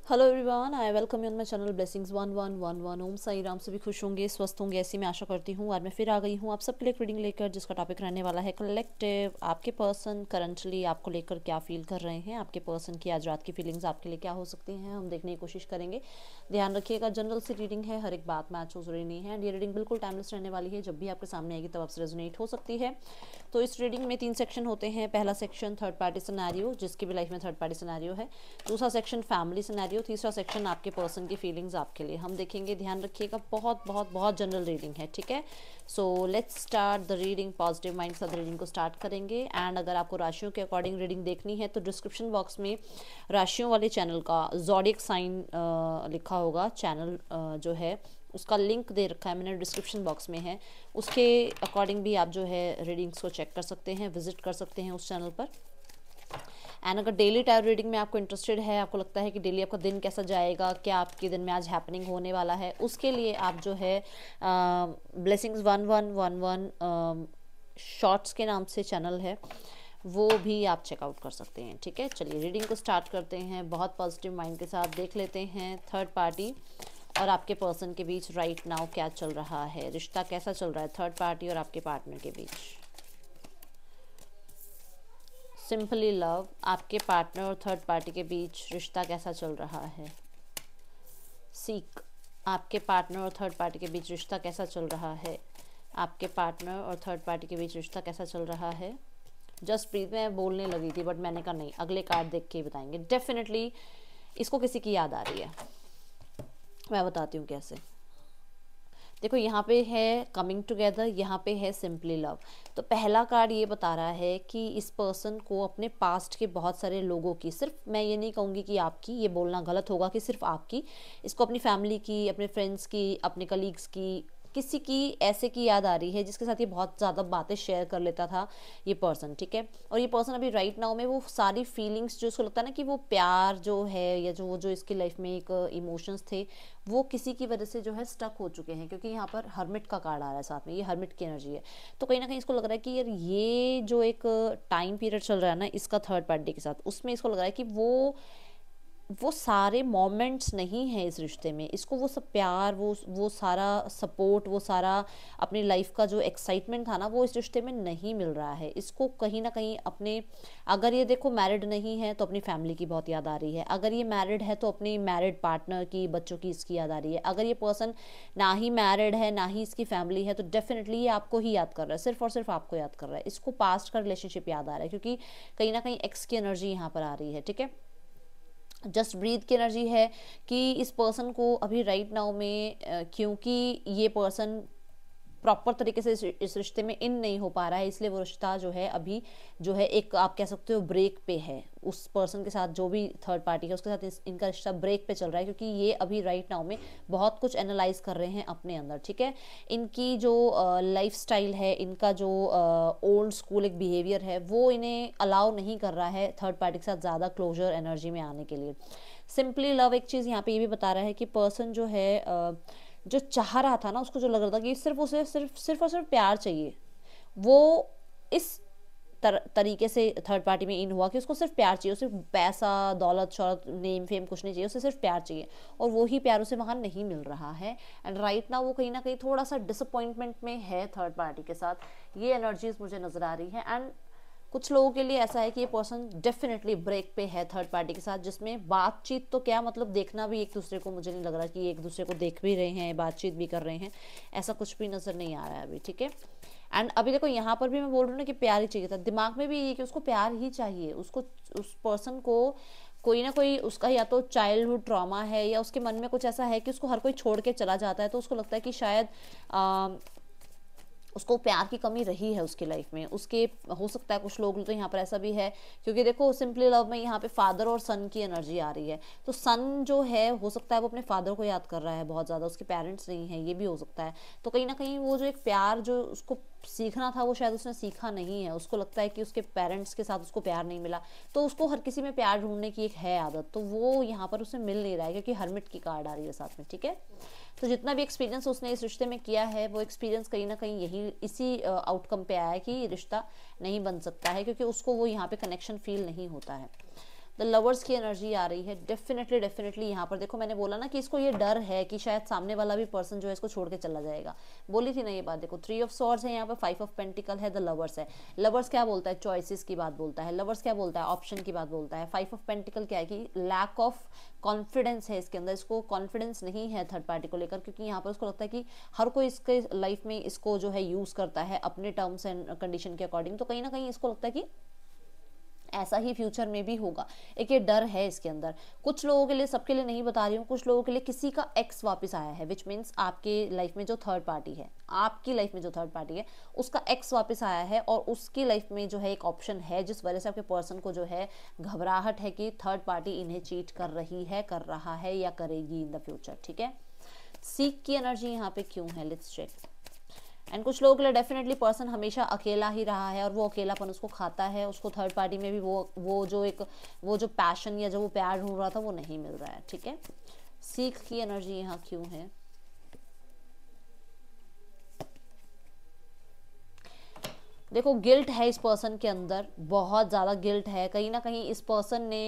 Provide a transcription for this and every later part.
Hello everyone, I welcome you on my channel blessings 1111। ओम साई राम सभी खुश होंगे, स्वस्थ होंगे, ऐसी मैं आशा करती हूँ। आज मैं फिर आ गई हूँ आप सबके लिए रीडिंग लेकर, जिसका टॉपिक रहने वाला है कलेक्टिव। आपके पर्सन करंटली आपको लेकर क्या फील कर रहे हैं, आपके पर्सन की आज रात की फीलिंग्स आपके लिए क्या हो सकती हैं, हम देखने की कोशिश करेंगे। ध्यान रखिएगा, जनरल सी रीडिंग है, हर एक बात मैच हो जरूरी नहीं है। एंड ये रीडिंग बिल्कुल टाइमलेस रहने वाली है, जब भी आपके सामने आएगी तब आपसे रेजोनेट हो सकती है। तो इस रीडिंग में 3 सेक्शन होते हैं। पहला सेक्शन थर्ड पार्टी सिनेरियो, जिसकी भी लाइफ में थर्ड पार्टी सिनेरियो है। दूसरा सेक्शन फैमिली सिनेरियो। तीसरा सेक्शन आपके पर्सन की फीलिंग्स आपके लिए हम देखेंगे। ध्यान रखिएगा, बहुत बहुत बहुत जनरल रीडिंग है, ठीक है। So let's start the reading. Positive mind के साथ रीडिंग को स्टार्ट करेंगे। एंड अगर आपको राशियों के अकॉर्डिंग रीडिंग देखनी है तो डिस्क्रिप्शन बॉक्स में राशियों वाले चैनल का ज़ोडिएक साइन लिखा होगा, चैनल जो है उसका लिंक दे रखा है मैंने, डिस्क्रिप्शन बॉक्स में है। उसके अकॉर्डिंग भी आप जो है रीडिंग्स को चेक कर सकते हैं, विजिट कर सकते हैं उस चैनल पर। एंड अगर डेली टैरो रीडिंग में आपको इंटरेस्टेड है, आपको लगता है कि डेली आपका दिन कैसा जाएगा, क्या आपके दिन में आज हैपनिंग होने वाला है, उसके लिए आप जो है ब्लेसिंग्स 1111 शॉर्ट्स के नाम से चैनल है, वो भी आप चेकआउट कर सकते हैं, ठीक है। चलिए रीडिंग को स्टार्ट करते हैं। बहुत पॉजिटिव माइंड के साथ देख लेते हैं थर्ड पार्टी और आपके पर्सन के बीच राइट नाउ क्या चल रहा है, रिश्ता कैसा चल रहा है थर्ड पार्टी और आपके पार्टनर के बीच। सिंपली लव, आपके पार्टनर और थर्ड पार्टी के बीच रिश्ता कैसा चल रहा है। सीक, आपके पार्टनर और थर्ड पार्टी के बीच रिश्ता कैसा चल रहा है। आपके पार्टनर और थर्ड पार्टी के बीच रिश्ता कैसा चल रहा है। जस्ट प्रीत, मैं बोलने लगी थी बट मैंने कहा नहीं, अगले कार्ड देख के ही बताएंगे। डेफिनेटली इसको किसी की याद आ रही है, मैं बताती हूँ कैसे। देखो यहाँ पे है कमिंग टुगेदर, यहाँ पे है सिंपली लव। तो पहला कार्ड ये बता रहा है कि इस पर्सन को अपने पास्ट के बहुत सारे लोगों की, सिर्फ मैं ये नहीं कहूँगी कि आपकी, ये बोलना गलत होगा कि सिर्फ आपकी, इसको अपनी फैमिली की, अपने फ्रेंड्स की, अपने कलीग्स की, किसी की ऐसे की याद आ रही है जिसके साथ ये बहुत ज़्यादा बातें शेयर कर लेता था ये पर्सन, ठीक है। और ये पर्सन अभी राइट नाउ में वो सारी फीलिंग्स जो उसको लगता है ना कि वो प्यार जो है या जो इसकी लाइफ में एक इमोशंस थे, वो किसी की वजह से जो है स्टक हो चुके हैं। क्योंकि यहाँ पर हर्मिट का कार्ड आ रहा है साथ में, ये हर्मिट की एनर्जी है। तो कहीं ना कहीं इसको लग रहा है कि यार ये जो एक टाइम पीरियड चल रहा है ना इसका थर्ड पार्टी के साथ, उसमें इसको लग रहा है कि वो सारे मोमेंट्स नहीं है इस रिश्ते में। इसको वो सब प्यार, वो सारा सपोर्ट, वो सारा अपनी लाइफ का जो एक्साइटमेंट था ना, वो इस रिश्ते में नहीं मिल रहा है इसको। कहीं ना कहीं अपने, अगर ये देखो मैरिड नहीं है तो अपनी फैमिली की बहुत याद आ रही है, अगर ये मैरिड है तो अपनी मैरिड पार्टनर की, बच्चों की इसकी याद आ रही है। अगर ये पर्सन ना ही मैरिड है ना ही इसकी फैमिली है तो डेफिनेटली ये आपको ही याद कर रहा है, सिर्फ और सिर्फ आपको याद कर रहा है। इसको पास्ट का रिलेशनशिप याद आ रहा है, क्योंकि कहीं ना कहीं एक्स की एनर्जी यहाँ पर आ रही है, ठीक है। जस्ट ब्रीथ की एनर्जी है कि इस पर्सन को अभी राइट नाउ में क्योंकि ये पर्सन प्रॉपर तरीके से इस रिश्ते में इन नहीं हो पा रहा है, इसलिए वो रिश्ता जो है अभी जो है एक, आप कह सकते हो ब्रेक पे है। उस पर्सन के साथ जो भी थर्ड पार्टी है उसके साथ इनका रिश्ता ब्रेक पे चल रहा है, क्योंकि ये अभी राइट नाउ में बहुत कुछ एनालाइज कर रहे हैं अपने अंदर, ठीक है। इनकी जो लाइफ स्टाइल है, इनका जो ओल्ड स्कूल एक बिहेवियर है, वो इन्हें अलाउ नहीं कर रहा है थर्ड पार्टी के साथ ज़्यादा क्लोजर एनर्जी में आने के लिए। सिंपली लव एक चीज़ यहाँ पे ये भी बता रहा है कि पर्सन जो है जो चाह रहा था ना, उसको जो लग रहा था कि सिर्फ उसे सिर्फ और सिर्फ प्यार चाहिए, वो इस तरीके से थर्ड पार्टी में इन हुआ कि उसको सिर्फ प्यार चाहिए, उसे पैसा दौलत शौहरत नेम फेम कुछ नहीं चाहिए, उसे सिर्फ प्यार चाहिए। और वो ही प्यार उसे वहाँ नहीं मिल रहा है। एंड राइट ना वो कहीं ना कहीं थोड़ा सा डिसअपॉइंटमेंट में है थर्ड पार्टी के साथ, ये एनर्जीज मुझे नजर आ रही है। एंड कुछ लोगों के लिए ऐसा है कि ये पर्सन डेफिनेटली ब्रेक पे है थर्ड पार्टी के साथ, जिसमें बातचीत तो क्या मतलब देखना भी एक दूसरे को, मुझे नहीं लग रहा कि एक दूसरे को देख भी रहे हैं, बातचीत भी कर रहे हैं, ऐसा कुछ भी नज़र नहीं आ रहा है अभी, ठीक है। एंड अभी देखो यहाँ पर भी मैं बोल रही हूँ ना कि प्यार ही चाहिए था, दिमाग में भी ये कि उसको प्यार ही चाहिए, उसको उस पर्सन को कोई ना कोई उसका या तो चाइल्डहुड ट्रॉमा है या उसके मन में कुछ ऐसा है कि उसको हर कोई छोड़ के चला जाता है, तो उसको लगता है कि शायद उसको प्यार की कमी रही है उसकी लाइफ में। उसके हो सकता है कुछ लोग तो यहाँ पर ऐसा भी है, क्योंकि देखो सिंपली लव में यहाँ पे फादर और सन की एनर्जी आ रही है। तो सन जो है हो सकता है वो अपने फादर को याद कर रहा है बहुत ज़्यादा, उसके पेरेंट्स नहीं है, ये भी हो सकता है। तो कहीं ना कहीं वो जो एक प्यार जो उसको सीखना था वो शायद उसने सीखा नहीं है, उसको लगता है कि उसके पेरेंट्स के साथ उसको प्यार नहीं मिला, तो उसको हर किसी में प्यार ढूंढने की एक है आदत, तो वो यहाँ पर उसे मिल नहीं रहा है, क्योंकि हर्मिट की कार्ड आ रही है साथ में, ठीक है। तो जितना भी एक्सपीरियंस उसने इस रिश्ते में किया है, वो एक्सपीरियंस कहीं ना कहीं यही इसी आउटकम पे आया है कि रिश्ता नहीं बन सकता है, क्योंकि उसको वो यहाँ पे कनेक्शन फील नहीं होता है। द लवर्स की एनर्जी आ रही है। डेफिनेटली यहाँ पर देखो, मैंने बोला ना कि इसको ये डर है कि शायद सामने वाला भी पर्सन जो है इसको छोड़ के चला जाएगा, बोली थी ना ये बात। देखो 3 ऑफ सॉर्ड्स है यहाँ पर, 5 ऑफ पेंटिकल है, द लवर्स है। लवर्स क्या बोलता है? चॉइसेस की बात बोलता है। लवर्स क्या बोलता है? ऑप्शन की बात बोलता है। 5 ऑफ पेंटिकल क्या है कि लैक ऑफ कॉन्फिडेंस है इसके अंदर, इसको कॉन्फिडेंस नहीं है थर्ड पार्टी को लेकर, क्योंकि यहाँ पर उसको लगता है कि हर कोई इसके लाइफ में इसको जो है यूज करता है अपने टर्म्स एंड कंडीशन के अकॉर्डिंग। तो कहीं ना कहीं इसको लगता है कि ऐसा ही फ्यूचर में भी होगा, एक ये डर है इसके अंदर। कुछ लोगों के लिए, सबके लिए नहीं बता रही हूँ, कुछ लोगों के लिए किसी का एक्स वापस आया है, विच मीन्स आपके लाइफ में जो थर्ड पार्टी है, आपकी लाइफ में जो थर्ड पार्टी है उसका एक्स वापस आया है, और उसकी लाइफ में जो है एक ऑप्शन है जिस वजह से आपके पर्सन को जो है घबराहट है कि थर्ड पार्टी इन्हें चीट कर रही है, कर रहा है या करेगी इन द फ्यूचर। ठीक है, सीक की एनर्जी यहाँ पे क्यों है, लेट्स चेक। एंड कुछ लोगों के लिए डेफिनेटली पर्सन हमेशा अकेला ही रहा है और वो अकेलापन उसको खाता है, उसको थर्ड पार्टी में भी वो जो पैशन या जो वो प्यार ढूंढ रहा था वो नहीं मिल रहा है। ठीक है, सीख की एनर्जी यहाँ क्यों है। देखो गिल्ट है इस पर्सन के अंदर, बहुत ज़्यादा गिल्ट है। कहीं ना कहीं इस पर्सन ने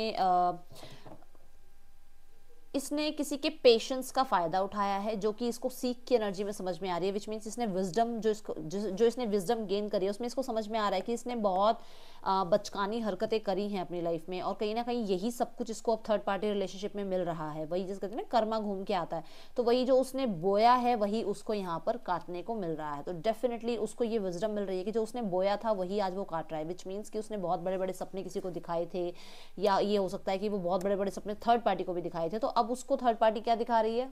इसने किसी के पेशेंस का फ़ायदा उठाया है, जो कि इसको सीख की एनर्जी में समझ में आ रही है, विच मीन्स इसने विजडम जो इसने विजडम गेन करी है उसमें इसको समझ में आ रहा है कि इसने बहुत बचकानी हरकतें करी हैं अपनी लाइफ में, और कहीं ना कहीं यही सब कुछ इसको अब थर्ड पार्टी रिलेशनशिप में मिल रहा है। वही जिस कहते हैं ना कर्मा घूम के आता है, तो वही जो उसने बोया है वही उसको यहाँ पर काटने को मिल रहा है। तो डेफिनेटली उसको ये विजडम मिल रही है कि जो उसने बोया था वही आज वो काट रहा है, विच मीन्स कि उसने बहुत बड़े बड़े सपने किसी को दिखाए थे, या ये हो सकता है कि वो बहुत बड़े बड़े सपने थर्ड पार्टी को भी दिखाए थे। तो अब उसको थर्ड पार्टी क्या दिखा रही है,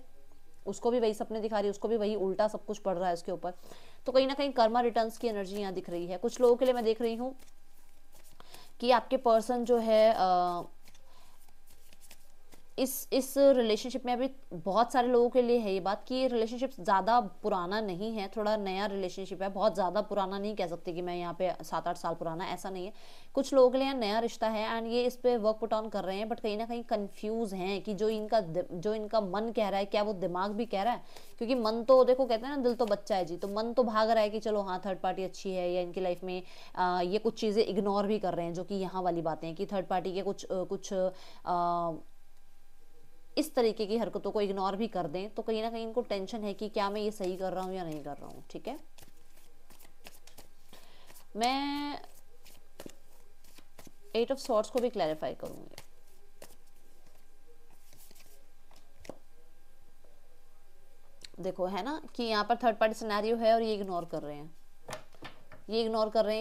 उसको भी वही सपने दिखा रही है, उसको भी वही उल्टा सब कुछ पड़ रहा है उसके ऊपर। तो कहीं ना कहीं कर्मा रिटर्न्स की एनर्जी यहाँ दिख रही है। कुछ लोगों के लिए मैं देख रही हूँ कि आपके पर्सन जो है इस रिलेशनशिप में, अभी बहुत सारे लोगों के लिए है ये बात कि ये रिलेशनशिप ज़्यादा पुराना नहीं है, थोड़ा नया रिलेशनशिप है। बहुत ज़्यादा पुराना नहीं कह सकते कि मैं यहाँ पे 7-8 साल पुराना, ऐसा नहीं है। कुछ लोगों के लिए नया रिश्ता है एंड ये इस पे वर्क पुट ऑन कर रहे हैं, बट कहीं ना कहीं कंफ्यूज हैं कि जो इनका मन कह रहा है क्या वो दिमाग भी कह रहा है। क्योंकि मन तो देखो, कहते हैं ना दिल तो बच्चा है जी, तो मन तो भाग रहा है कि चलो हाँ थर्ड पार्टी अच्छी है, या इनकी लाइफ में ये कुछ चीज़ें इग्नोर भी कर रहे हैं, जो कि यहाँ वाली बातें हैं कि थर्ड पार्टी के कुछ इस तरीके की हरकतों को इग्नोर भी कर दें। तो कहीं ना कहीं इनको टेंशन है कि क्या मैं ये सही कर रहा हूँ या नहीं कर रहा हूँ। ठीक है, मैं 8 ऑफ सॉर्ड्स को भी क्लैरिफाई करूंगी। देखो है ना कि यहाँ पर थर्ड पार्टी सिनेरियो है और ये इग्नोर कर रहे हैं,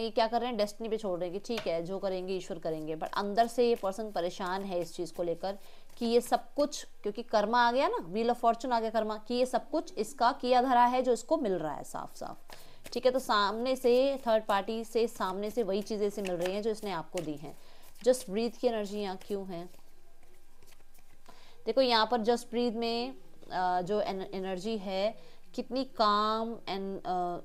ये क्या कर रहे हैं, डेस्टिनी पे छोड़ रहे हैं कि ठीक है जो करेंगे ईश्वर करेंगे। बट अंदर से ये पर्सन परेशान है इस चीज़ को लेकर कि ये सब कुछ, क्योंकि कर्मा आ गया ना, व्हील ऑफ फॉर्चून आ गया कर्मा, कि ये सब कुछ इसका किया धरा है जो इसको मिल रहा है साफ साफ। ठीक है, तो सामने से थर्ड पार्टी से सामने से वही चीज़ें इसे मिल रही हैं जो इसने आपको दी हैं। जस्ट ब्रीथ की एनर्जी यहाँ क्यों है। देखो यहाँ पर जस्ट ब्रीथ में जो एनर्जी है कितनी काम एंड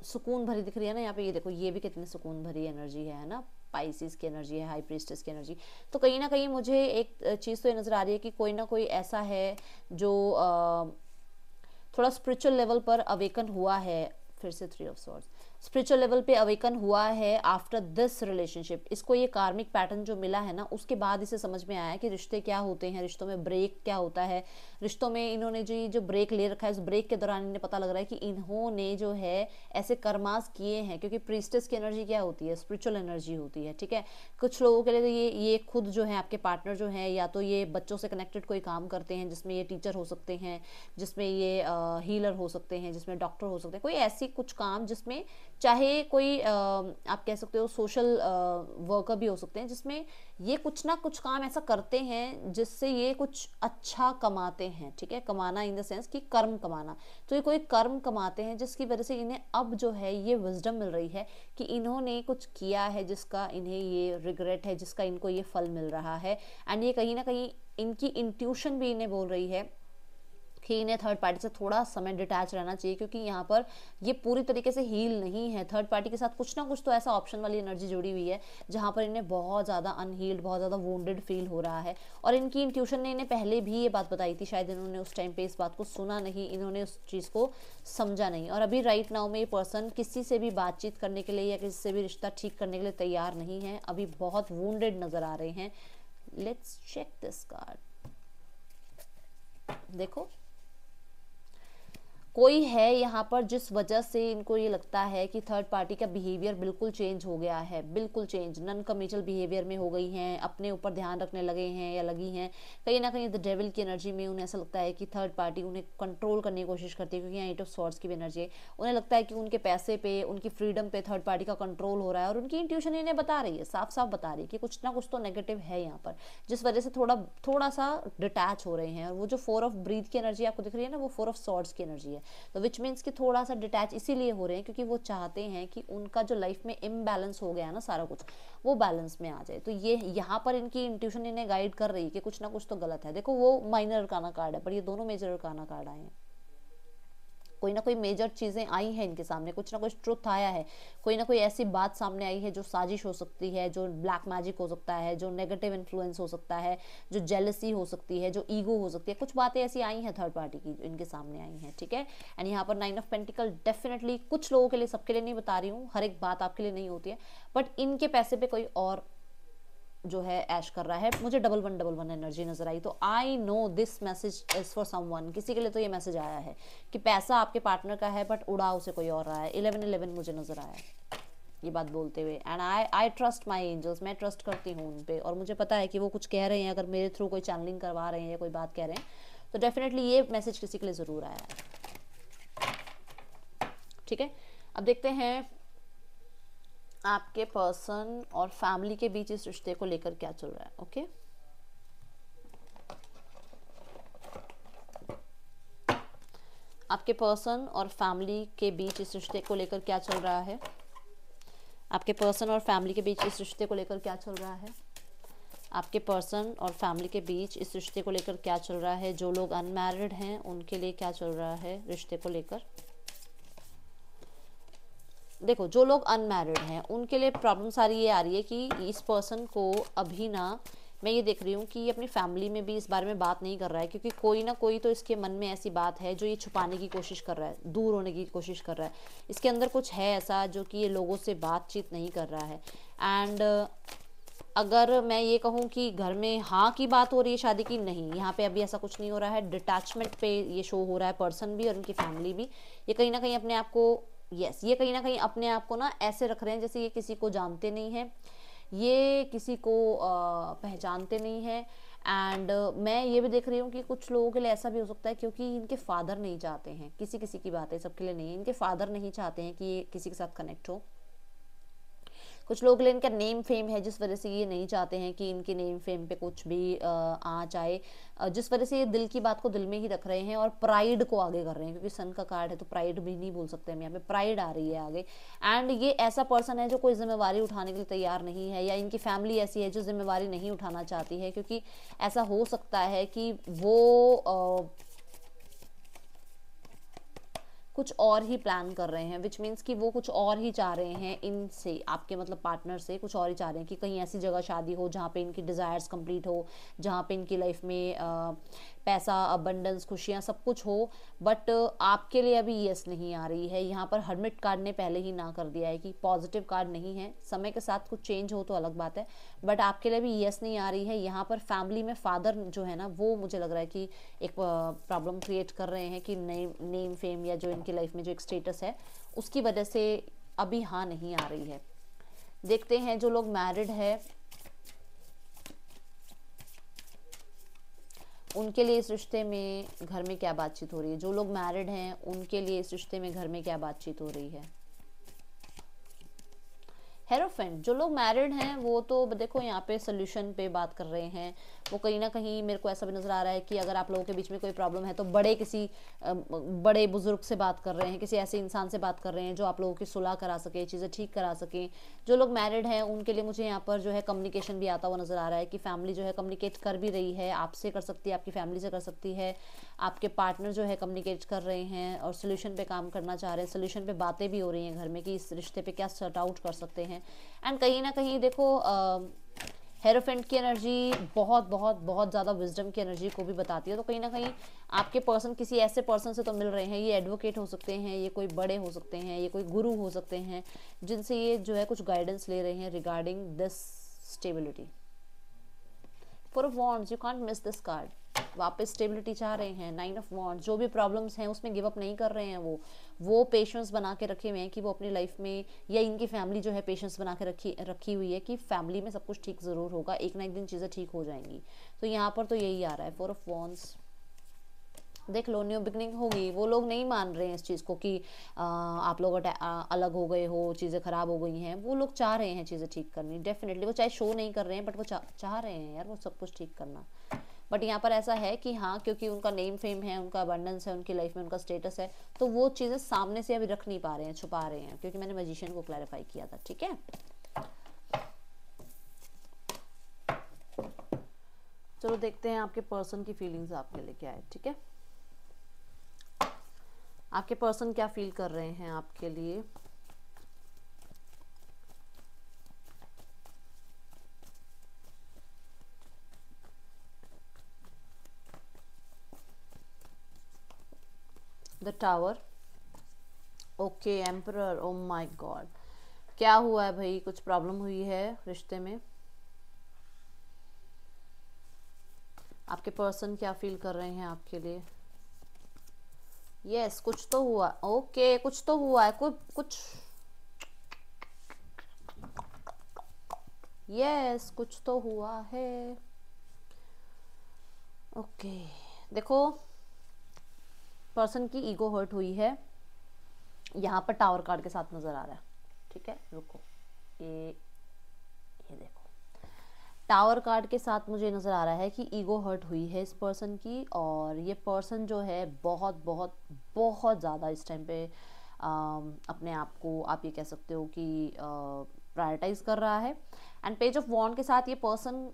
सुकून भरी दिख रही है ना यहाँ पे। ये देखो ये भी कितनी सुकून भरी एनर्जी है ना, पाइसिस की एनर्जी है, हाई प्रीस्टेस की एनर्जी। तो कहीं ना कहीं मुझे एक चीज़ तो ये नज़र आ रही है कि कोई ना कोई ऐसा है जो थोड़ा स्पिरिचुअल लेवल पर अवेकन हुआ है। फिर से 3 ऑफ सॉर्ड्स, स्पिरिचुअल लेवल पे अवेकन हुआ है आफ्टर दिस रिलेशनशिप। इसको ये कार्मिक पैटर्न जो मिला है ना, उसके बाद इसे समझ में आया कि रिश्ते क्या होते हैं, रिश्तों में ब्रेक क्या होता है। रिश्तों में इन्होंने जो ब्रेक ले रखा है, उस ब्रेक के दौरान इन्हें पता लग रहा है कि इन्होंने जो है ऐसे कर्मास किए हैं, क्योंकि प्रीस्टेस की एनर्जी क्या होती है, स्पिरिचुअल एनर्जी होती है। ठीक है, कुछ लोगों के लिए ये खुद जो है आपके पार्टनर जो है, या तो ये बच्चों से कनेक्टेड कोई काम करते हैं जिसमें ये टीचर हो सकते हैं, जिसमें ये हीलर हो सकते हैं, जिसमें डॉक्टर हो सकते हैं, कोई ऐसी कुछ काम जिसमें चाहे कोई आप कह सकते हो सोशल वर्कर भी हो सकते हैं, जिसमें ये कुछ ना कुछ काम ऐसा करते हैं जिससे ये कुछ अच्छा कमाते हैं। ठीक है, कमाना इन द सेंस कि कर्म कमाना। तो ये कोई कर्म कमाते हैं जिसकी वजह से इन्हें अब जो है ये विजडम मिल रही है कि इन्होंने कुछ किया है जिसका इन्हें ये रिग्रेट है, जिसका इनको ये फल मिल रहा है। एंड ये कहीं ना कहीं इनकी इंट्यूशन भी इन्हें बोल रही है कि इन्हें थर्ड पार्टी से थोड़ा समय डिटैच रहना चाहिए, क्योंकि यहाँ पर ये पूरी तरीके से हील नहीं है। थर्ड पार्टी के साथ कुछ ना कुछ तो ऐसा ऑप्शन वाली एनर्जी जुड़ी हुई है जहाँ पर इन्हें बहुत ज़्यादा अनहील्ड, बहुत ज़्यादा वुंडेड फील हो रहा है। और इनकी इंट्यूशन ने इन्हें पहले भी ये बात बताई थी, शायद इन्होंने उस टाइम पे इस बात को सुना नहीं, इन्होंने उस चीज़ को समझा नहीं। और अभी राइट नाउ में ये पर्सन किसी से भी बातचीत करने के लिए या किसी से भी रिश्ता ठीक करने के लिए तैयार नहीं है, अभी बहुत वुंडेड नज़र आ रहे हैं। Let's check this card. देखो कोई है यहाँ पर जिस वजह से इनको ये लगता है कि थर्ड पार्टी का बिहेवियर बिल्कुल चेंज हो गया है, बिल्कुल चेंज, नॉन कमिटल बिहेवियर में हो गई हैं, अपने ऊपर ध्यान रखने लगे हैं या लगी हैं। कहीं ना कहीं द डेविल की एनर्जी में उन्हें ऐसा लगता है कि थर्ड पार्टी उन्हें कंट्रोल करने की कोशिश करती है, क्योंकि यहाँ 8 ऑफ स्वॉर्ड्स की भी एनर्जी है। उन्हें लगता है कि उनके पैसे पे, उनकी फ्रीडम पे थर्ड पार्टी का कंट्रोल हो रहा है, और उनकी इंट्यूशन इन्हें बता रही है, साफ साफ बता रही है कि कुछ ना कुछ तो नेगेटिव है यहाँ पर, जिस वजह से थोड़ा सा डिटैच हो रहे हैं। और वो जो 4 ऑफ ब्रीथ की एनर्जी आपको दिख रही है ना, वो 4 ऑफ स्वॉर्ड्स की एनर्जी है। तो विच मीन्स कि थोड़ा सा डिटैच इसीलिए हो रहे हैं क्योंकि वो चाहते हैं कि उनका जो लाइफ में इम्बैलेंस हो गया है ना सारा कुछ, वो बैलेंस में आ जाए। तो ये यहाँ पर इनकी इंट्यूशन इन्हें गाइड कर रही है कि कुछ ना कुछ तो गलत है। देखो वो माइनर अरकाना कार्ड है, पर ये दोनों मेजर अरकाना कार्ड आए हैं। कोई ना कोई मेजर चीज़ें आई हैं इनके सामने, कुछ ना कुछ ट्रुथ आया है, कोई ना कोई ऐसी बात सामने आई है जो साजिश हो सकती है, जो ब्लैक मैजिक हो सकता है, जो नेगेटिव इन्फ्लुएंस हो सकता है, जो जेलसी हो सकती है, जो ईगो हो सकती है। कुछ बातें ऐसी आई हैं थर्ड पार्टी की इनके सामने आई हैं, ठीक है। एंड यहाँ पर 9 ऑफ पेंटिकल डेफिनेटली कुछ लोगों के लिए, सबके लिए नहीं बता रही हूँ, हर एक बात आपके लिए नहीं होती है, बट इनके पैसे पे कोई और जो है ऐश कर रहा है। मुझे 1111 एनर्जी नजर आई। तो I know this message is for someone, किसी के लिए तो ये मैसेज आया है कि पैसा आपके पार्टनर का है बट उड़ा उसे कोई और रहा है। 1111 मुझे नजर आया है ये बात बोलते हुए। And I trust my angels, मैं ट्रस्ट करती हूँ उन पे, और मुझे पता है कि वो कुछ कह रहे हैं, अगर मेरे थ्रू कोई चैनलिंग करवा रहे हैं या कोई बात कह रहे हैं, तो डेफिनेटली ये मैसेज किसी के लिए ज़रूर आया है, ठीक है। अब देखते हैं आपके पर्सन और फैमिली के बीच इस रिश्ते को लेकर क्या चल रहा है। ओके आपके पर्सन और फैमिली के बीच इस रिश्ते को लेकर क्या चल रहा है। आपके पर्सन और फैमिली के बीच इस रिश्ते को लेकर क्या चल रहा है। आपके पर्सन और फैमिली के बीच इस रिश्ते को लेकर क्या चल रहा है। जो लोग अनमैरिड हैं उनके लिए क्या चल रहा है रिश्ते को लेकर। देखो जो लोग अनमैरिड हैं उनके लिए प्रॉब्लम सारी ये आ रही है कि इस पर्सन को अभी ना, मैं ये देख रही हूँ कि ये अपनी फैमिली में भी इस बारे में बात नहीं कर रहा है, क्योंकि कोई ना कोई तो इसके मन में ऐसी बात है जो ये छुपाने की कोशिश कर रहा है, दूर होने की कोशिश कर रहा है। इसके अंदर कुछ है ऐसा जो कि ये लोगों से बातचीत नहीं कर रहा है। एंड अगर मैं ये कहूँ कि घर में हाँ की बात हो रही है शादी की, नहीं, यहाँ पे अभी ऐसा कुछ नहीं हो रहा है। डिटैचमेंट पे ये शो हो रहा है, पर्सन भी और उनकी फैमिली भी। ये कहीं ना कहीं अपने आप को, यस, ये कहीं ना कहीं अपने आप को ना ऐसे रख रहे हैं जैसे ये किसी को जानते नहीं हैं, ये किसी को पहचानते नहीं है। एंड मैं ये भी देख रही हूँ कि कुछ लोगों के लिए ऐसा भी हो सकता है क्योंकि इनके फादर नहीं चाहते हैं, किसी किसी की बात है, सबके लिए नहीं है, इनके फादर नहीं चाहते हैं कि ये किसी के साथ कनेक्ट हो। कुछ लोग के लिए इनका नेम फेम है जिस वजह से ये नहीं चाहते हैं कि इनके नेम फेम पे कुछ भी आ जाए, जिस वजह से ये दिल की बात को दिल में ही रख रहे हैं और प्राइड को आगे कर रहे हैं, क्योंकि सन का कार्ड है तो प्राइड भी नहीं बोल सकते हम, यहाँ पे प्राइड आ रही है आगे। एंड ये ऐसा पर्सन है जो कोई जिम्मेवारी उठाने के लिए तैयार नहीं है, या इनकी फैमिली ऐसी है जो जिम्मेवारी नहीं उठाना चाहती है, क्योंकि ऐसा हो सकता है कि वो कुछ और ही प्लान कर रहे हैं, विच मीन्स कि वो कुछ और ही चाह रहे हैं इनसे, आपके मतलब पार्टनर से कुछ और ही चाह रहे हैं कि कहीं ऐसी जगह शादी हो जहाँ पे इनकी डिज़ायर्स कंप्लीट हो, जहाँ पे इनकी लाइफ में पैसा, अबंडेंस, खुशियाँ सब कुछ हो। बट आपके लिए अभी यस नहीं आ रही है। यहाँ पर हर्मिट कार्ड ने पहले ही ना कर दिया है कि पॉजिटिव कार्ड नहीं है, समय के साथ कुछ चेंज हो तो अलग बात है, बट आपके लिए भी यस नहीं आ रही है। यहाँ पर फैमिली में फादर जो है ना, वो मुझे लग रहा है कि एक प्रॉब्लम क्रिएट कर रहे हैं कि नेम फेम या जो इनकी लाइफ में जो एक स्टेटस है उसकी वजह से अभी हाँ नहीं आ रही है। देखते हैं जो लोग मैरिड है उनके लिए इस रिश्ते में घर में क्या बातचीत हो रही है। जो लोग मैरिड हैं उनके लिए इस रिश्ते में घर में क्या बातचीत हो रही है। हेरोफेंट, जो लोग मैरिड हैं वो तो देखो यहाँ पे सोल्यूशन पे बात कर रहे हैं। वो कहीं ना कहीं मेरे को ऐसा भी नज़र आ रहा है कि अगर आप लोगों के बीच में कोई प्रॉब्लम है तो बड़े बुजुर्ग से बात कर रहे हैं, किसी ऐसे इंसान से बात कर रहे हैं जो आप लोगों की सुलह करा सके, चीज़ें ठीक करा सके। जो लोग मैरिड हैं उनके लिए मुझे यहाँ पर जो है कम्युनिकेशन भी आता हुआ नज़र आ रहा है कि फैमिली जो है कम्युनिकेट कर भी रही है, आपसे कर सकती है, आपकी फैमिली से कर सकती है, आपके पार्टनर जो है कम्युनिकेट कर रहे हैं और सोल्यूशन पे काम करना चाह रहे हैं। सोल्यूशन पे बातें भी हो रही हैं घर में कि इस रिश्ते पे क्या सॉर्ट आउट कर सकते हैं। एंड कहीं ना कहीं देखो हेरोफेंट की एनर्जी बहुत बहुत बहुत ज़्यादा विजडम की एनर्जी को भी बताती है। तो कहीं ना कहीं आपके पर्सन किसी ऐसे पर्सन से तो मिल रहे हैं, ये एडवोकेट हो सकते हैं, ये कोई बड़े हो सकते हैं, ये कोई गुरु हो सकते हैं, जिनसे ये जो है कुछ गाइडेंस ले रहे हैं regarding this stability. 4 of wands, you can't miss this card. वापस स्टेबिलिटी चाह रहे हैं। 9 ऑफ वॉन्ड्स, जो भी प्रॉब्लम्स हैं उसमें गिव अप नहीं कर रहे हैं। वो पेशेंस बना के रखे हुए हैं कि वो अपनी लाइफ में, या इनकी फैमिली जो है पेशेंस बना के रखी हुई है कि फैमिली में सब कुछ ठीक ज़रूर होगा, एक ना एक दिन चीज़ें ठीक हो जाएंगी। तो यहाँ पर तो यही आ रहा है 4 ऑफ वॉन्ड्स। देख लो, न्यू बिगनिंग होगी। वो लोग नहीं मान रहे हैं इस चीज़ को कि आप लोग अलग हो गए हो, चीज़ें ख़राब हो गई हैं। वो लोग चाह रहे हैं चीज़ें ठीक करनी। डेफिनेटली वो चाहे शो नहीं कर रहे हैं, बट वो चाह रहे हैं यार वो सब कुछ ठीक करना। बट यहाँ पर ऐसा है कि हाँ, क्योंकि उनका नेम फेम है, उनका अबंडेंस है उनकी लाइफ में, उनका स्टेटस है, तो वो चीज़ें सामने से अभी रख नहीं पा रहे हैं, छुपा रहे हैं, क्योंकि मैंने मैजिशियन को क्लैरिफाई किया था। ठीक है, चलो देखते हैं आपके पर्सन की फीलिंग्स आपके लिए क्या है। ठीक है, आपके पर्सन क्या फील कर रहे हैं आपके लिए। The tower, okay, emperor, oh my God, क्या हुआ है भाई? कुछ प्रॉब्लम हुई है रिश्ते में? आपके पर्सन क्या फील कर रहे हैं आपके लिए? यस, कुछ तो हुआ। ओके, कुछ तो हुआ है, कुछ यस, कुछ तो हुआ है। ओके, देखो, पर्सन की ईगो हर्ट हुई है, यहाँ पर टावर कार्ड के साथ नजर आ रहा है। ठीक है, रुको, ये देखो, टावर कार्ड के साथ मुझे नज़र आ रहा है कि ईगो हर्ट हुई है इस पर्सन की, और ये पर्सन जो है बहुत बहुत बहुत ज़्यादा इस टाइम पे अपने आप को, आप ये कह सकते हो कि प्रायोरिटाइज कर रहा है। एंड पेज ऑफ वॉन्ड के साथ ये पर्सन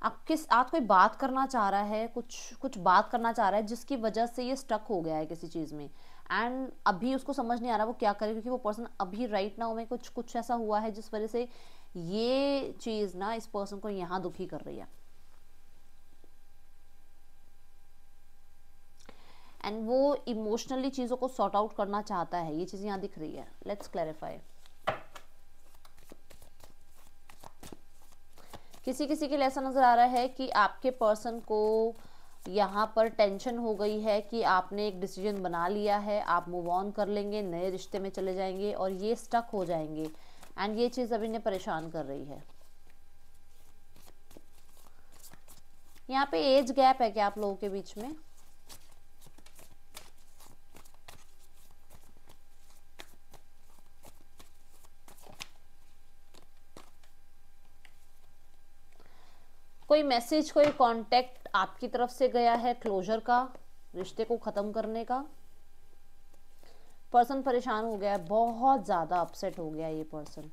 आपके साथ कोई बात करना चाह रहा है, कुछ बात करना चाह रहा है, जिसकी वजह से ये स्टक हो गया है किसी चीज़ में। एंड अभी उसको समझ नहीं आ रहा वो क्या करे, क्योंकि वो पर्सन अभी राइट नाउ में कुछ ऐसा हुआ है जिस वजह से ये चीज़ ना इस पर्सन को यहाँ दुखी कर रही है। एंड वो इमोशनली चीज़ों को सॉर्ट आउट करना चाहता है, ये चीज़ यहाँ दिख रही है। Let's clarify. किसी किसी के लिए ऐसा नज़र आ रहा है कि आपके पर्सन को यहाँ पर टेंशन हो गई है कि आपने एक डिसीजन बना लिया है, आप मूव ऑन कर लेंगे, नए रिश्ते में चले जाएंगे, और ये स्टक हो जाएंगे। एंड ये चीज़ अभी इन्हें परेशान कर रही है। यहाँ पे एज गैप है क्या आप लोगों के बीच में? कोई मैसेज, कोई कांटेक्ट आपकी तरफ से गया है क्लोजर का, रिश्ते को ख़त्म करने का? पर्सन परेशान हो गया है, बहुत ज़्यादा अपसेट हो गया है ये पर्सन।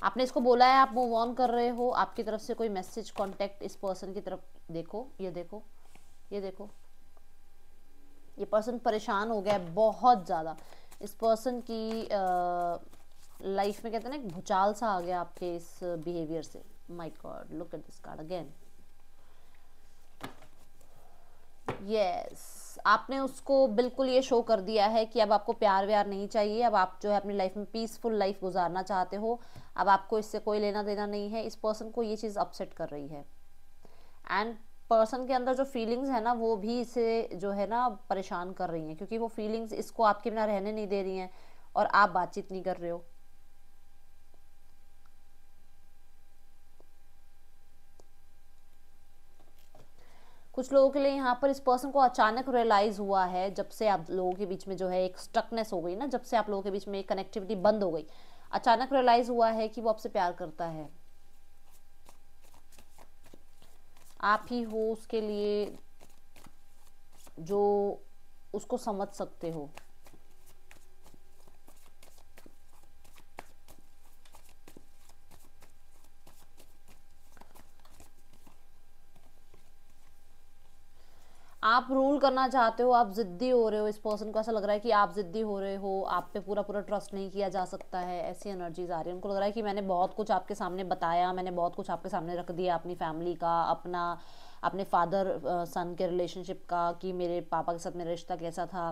आपने इसको बोला है आप मूव ऑन कर रहे हो, आपकी तरफ से कोई मैसेज, कांटेक्ट इस पर्सन की तरफ। देखो, ये देखो, ये देखो, ये पर्सन परेशान हो गया है बहुत ज़्यादा। इस पर्सन की लाइफ में कहते हैं ना एक भूचाल सा आ गया आपके इस बिहेवियर से। My God, look at this card again. Yes, आपने उसको बिल्कुल ये शो कर दिया है कि अब आपको प्यार व्यार नहीं चाहिए, अब आप जो है अपनी लाइफ में पीसफुल लाइफ गुजारना चाहते हो, अब आपको इससे कोई लेना देना नहीं है। इस पर्सन को ये चीज़ अपसेट कर रही है। एंड पर्सन के अंदर जो फीलिंग्स है ना, वो भी इसे जो है ना परेशान कर रही हैं, क्योंकि वो फीलिंग्स इसको आपके बिना रहने नहीं दे रही हैं, और आप बातचीत नहीं कर रहे हो। कुछ लोगों के लिए यहाँ पर इस पर्सन को अचानक रियलाइज हुआ है, जब से आप लोगों के बीच में जो है एक स्टकनेस हो गई ना, जब से आप लोगों के बीच में एक कनेक्टिविटी बंद हो गई, अचानक रियलाइज हुआ है कि वो आपसे प्यार करता है। आप ही हो उसके लिए जो उसको समझ सकते हो। आप रूल करना चाहते हो, आप जिद्दी हो रहे हो, इस पर्सन को ऐसा लग रहा है कि आप जिद्दी हो रहे हो, आप पे पूरा पूरा ट्रस्ट नहीं किया जा सकता है, ऐसी एनर्जीज आ रही है। उनको लग रहा है कि मैंने बहुत कुछ आपके सामने बताया, मैंने बहुत कुछ आपके सामने रख दिया, अपनी फैमिली का, अपने फादर सन के रिलेशनशिप का, कि मेरे पापा के साथ मेरा रिश्ता कैसा था,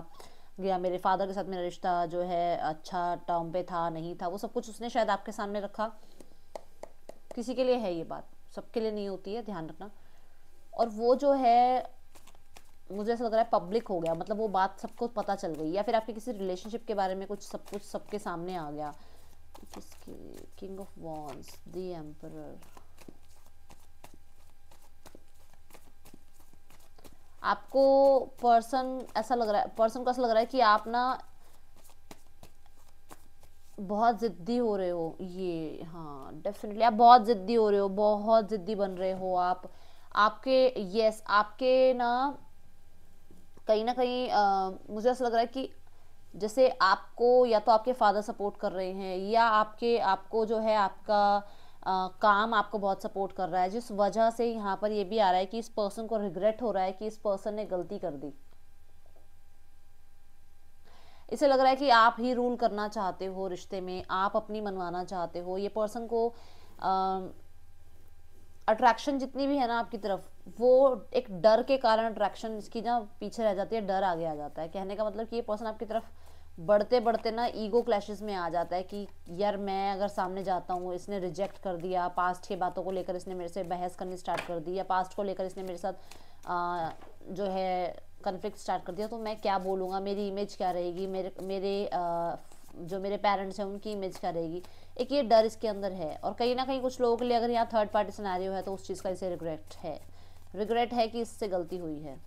या मेरे फादर के साथ मेरा रिश्ता जो है अच्छा टर्म पे था नहीं था, वो सब कुछ उसने शायद आपके सामने रखा। किसी के लिए है ये बात, सबके लिए नहीं होती है, ध्यान रखना। और वो जो है मुझे ऐसा लग रहा है पब्लिक हो गया, मतलब वो बात सबको पता चल गई, या फिर आपके किसी रिलेशनशिप के बारे में कुछ सबके सामने आ गया। किसके? King of wands, the emperor. आपको पर्सन ऐसा लग रहा है, पर्सन को ऐसा लग रहा है कि आप ना बहुत जिद्दी हो रहे हो, ये हाँ डेफिनेटली आप बहुत जिद्दी हो रहे हो, बहुत जिद्दी बन रहे हो आप। आपके यस आपके ना कहीं मुझे ऐसा लग रहा है कि जैसे आपको या तो आपके फादर सपोर्ट कर रहे हैं, या आपको जो है आपका काम आपको बहुत सपोर्ट कर रहा है, जिस वजह से यहाँ पर ये भी आ रहा है कि इस पर्सन को रिग्रेट हो रहा है कि इस पर्सन ने गलती कर दी। इसे लग रहा है कि आप ही रूल करना चाहते हो रिश्ते में, आप अपनी मनवाना चाहते हो। ये पर्सन को अट्रैक्शन जितनी भी है ना आपकी तरफ, वो एक डर के कारण अट्रैक्शन इसकी ना पीछे रह जाती है, डर आगे आ जाता है। कहने का मतलब कि ये पर्सन आपकी तरफ बढ़ते बढ़ते ना ईगो क्लैशेस में आ जाता है कि यार मैं अगर सामने जाता हूँ, इसने रिजेक्ट कर दिया, पास्ट की बातों को लेकर इसने मेरे से बहस करनी स्टार्ट कर दी, या पास्ट को लेकर इसने मेरे साथ जो है कन्फ्लिक्ट स्टार्ट कर दिया, तो मैं क्या बोलूँगा, मेरी इमेज क्या रहेगी, जो मेरे पेरेंट्स हैं उनकी इमेज क्या रहेगी। एक ये डर इसके अंदर है। और कहीं ना कहीं कुछ लोगों के लिए अगर यहाँ थर्ड पार्टी सिनेरियो है तो उस चीज़ का इसे रिग्रेट है कि इससे गलती हुई है,